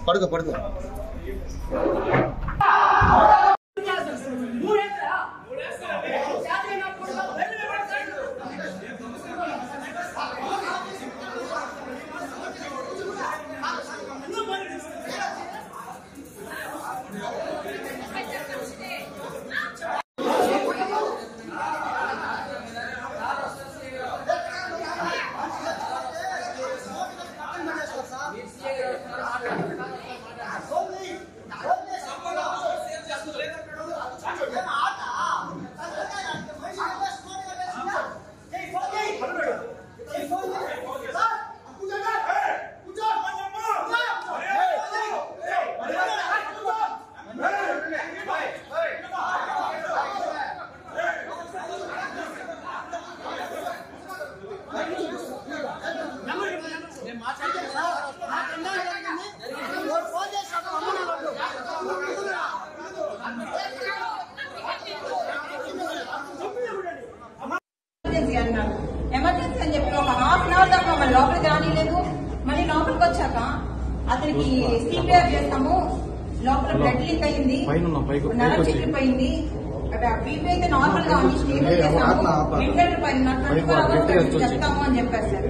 పడుకో పడుకో ఎమర్జెన్సీ అని చెప్పి ఒక హాఫ్ అన్ అవర్ దాకా మళ్ళీ లోపలికి రానిలేదు. మళ్ళీ లోపలికి వచ్చాక అతనికి సిపిఆర్ చేస్తాము, లోపల బ్లడ్ లీక్ అయింది, నరం చిక్కిపోయింది, బీపీ అయితే నార్మల్ గా ఉంది, స్టేబుల్ చేస్తాము, వెంటనే 24 అవర్స్ చెప్తాము అని చెప్పారు సార్.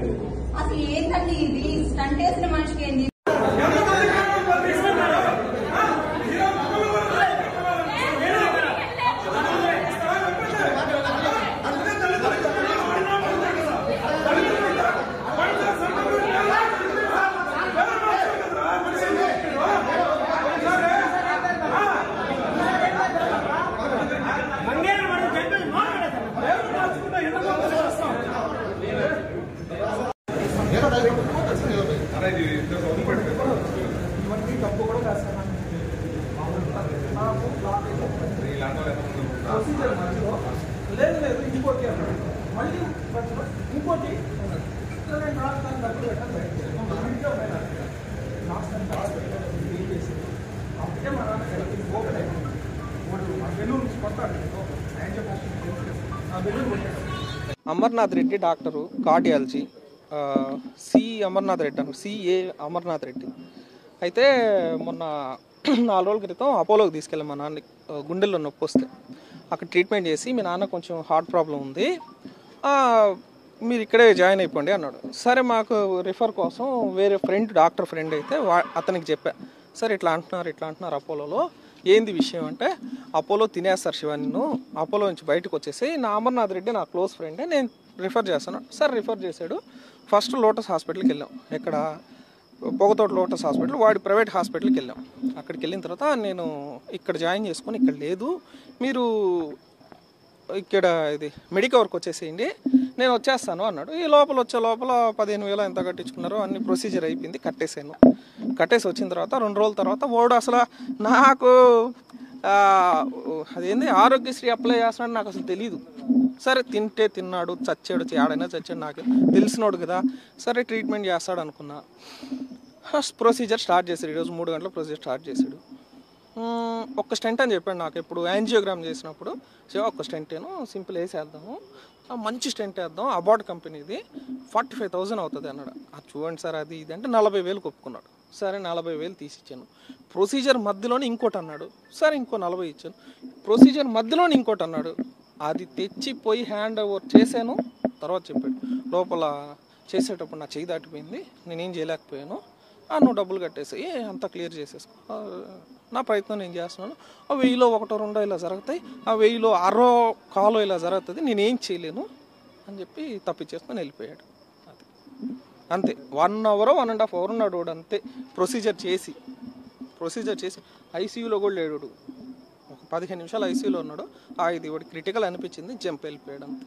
అసలు ఏంటండి ఇది? స్టంట్ వేసిన మనిషికి ఏంది? లేదు లేదు ఇంకోటి మళ్ళీ ఇంకోటి Amarnath Reddy doctor, cardiology, C Amarnath Reddy అన్నారు, సిఏ అమర్నాథ్ రెడ్డి. అయితే మొన్న 4 రోజుల క్రితం అపోలోకి తీసుకెళ్ళాం. మా నాన్న గుండెల్లో నొప్పి వస్తే అక్కడ ట్రీట్మెంట్ చేసి, మీ నాన్న కొంచెం హార్ట్ ప్రాబ్లం ఉంది, మీరు ఇక్కడే జాయిన్ అయిపోండి అన్నాడు. సరే, మాకు రిఫర్ కోసం వేరే డాక్టర్ ఫ్రెండ్ అయితే అతనికి చెప్పా, సరే ఇట్లా అంటున్నారు అపోలోలో, ఏంది విషయం అంటే, అపోలో తినేస్తారు శివ, నిన్ను అపోలో నుంచి బయటకు వచ్చేసి, నా అమర్నాథ్ రెడ్డి నా క్లోజ్ ఫ్రెండే, నేను రిఫర్ చేస్తాను. సార్ రిఫర్ చేశాడు. ఫస్ట్ లోటస్ హాస్పిటల్కి వెళ్ళాం, ఎక్కడ పొగతోట లోటస్ హాస్పిటల్, వాడి ప్రైవేట్ హాస్పిటల్కి వెళ్ళాం. అక్కడికి వెళ్ళిన తర్వాత నేను ఇక్కడ జాయిన్ చేసుకొని, ఇక్కడ లేదు, మీరు ఇక్కడ ఇది మెడికవర్కి వచ్చేసేయండి, నేను వచ్చేస్తాను అన్నాడు. ఈ వచ్చే లోపల 15,000 ఎంత కట్టించుకున్నారో అన్ని ప్రొసీజర్ అయిపోయింది, కట్టేసి వచ్చిన తర్వాత 2 రోజుల తర్వాత వాడు అసలు నాకు అదేంది ఆరోగ్యశ్రీ అప్లై చేస్తున్నాడు నాకు అసలు తెలీదు. సరే, తింటే తిన్నాడు, చచ్చాడు, ఆడైనా చచ్చాడు, నాకు తెలిసినోడు కదా, సరే ట్రీట్మెంట్ చేస్తాడు అనుకున్నా. ప్రొసీజర్ స్టార్ట్ చేశాడు. ఈరోజు 3 గంటల ప్రొసీజర్ స్టార్ట్ చేశాడు. ఒక్క స్టెంట్ అని చెప్పాడు నాకు. ఎప్పుడు యాంజియోగ్రామ్ చేసినప్పుడు, ఒక్క స్టెంటేను సింపుల్ వేసేద్దాము, మంచి స్టెంట్ వేద్దాం, అబార్డ్ కంపెనీది, 45,000 అవుతుంది అన్నాడు. అది చూడండి సార్, అది ఇది అంటే 40,000 ఒప్పుకున్నాడు. సరే 40,000 తీసిచ్చాను. ప్రొసీజర్ మధ్యలోనే ఇంకోటి అన్నాడు. సరే ఇంకో 40 ఇచ్చాను. ప్రొసీజర్ మధ్యలోనే ఇంకోటి అన్నాడు. అది తెచ్చిపోయి హ్యాండ్ ఓవర్ చేశాను. తర్వాత చెప్పాడు, లోపల చేసేటప్పుడు నా చెయ్యి దాటిపోయింది, నేనేం చేయలేకపోయాను, నువ్వు డబ్బులు కట్టేసి అంతా క్లియర్ చేసేసుకో, నా ప్రయత్నం నేను చేస్తున్నాను, 1000లో 1 2 ఇలా జరుగుతాయి, 1000లో 6 కాలో ఇలా జరుగుతుంది, నేనేం చేయలేను అని చెప్పి తప్పించేసుకొని వెళ్ళిపోయాడు. అది అంతే 1 అవర్ 1.5 అవర్ ఉన్నాడు వాడు అంతే. ప్రొసీజర్ చేసి ఐసీయూలో కూడా లేడు, ఒక 15 నిమిషాలు ఐసీయూలో ఉన్నాడు. ఇది వాడు క్రిటికల్ అనిపించింది, జంప్ వెళ్ళిపోయాడు అంతే.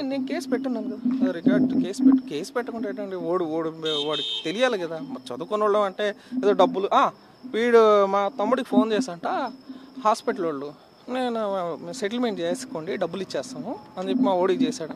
నేను కేసు పెట్టున్నాను కదా, రికార్డ్ కేసు పెట్టుకుంటే ఏంటండి, వాడికి తెలియాలి కదా. చదువుకున్న వాళ్ళం అంటే ఏదో డబ్బులు. వీడు మా తమ్ముడికి ఫోన్ చేశాంట హాస్పిటల్ వాళ్ళు, నేను సెటిల్మెంట్ చేసుకోండి డబ్బులు ఇచ్చేస్తాము అని చెప్పి మా ఓడికి చేశాడు.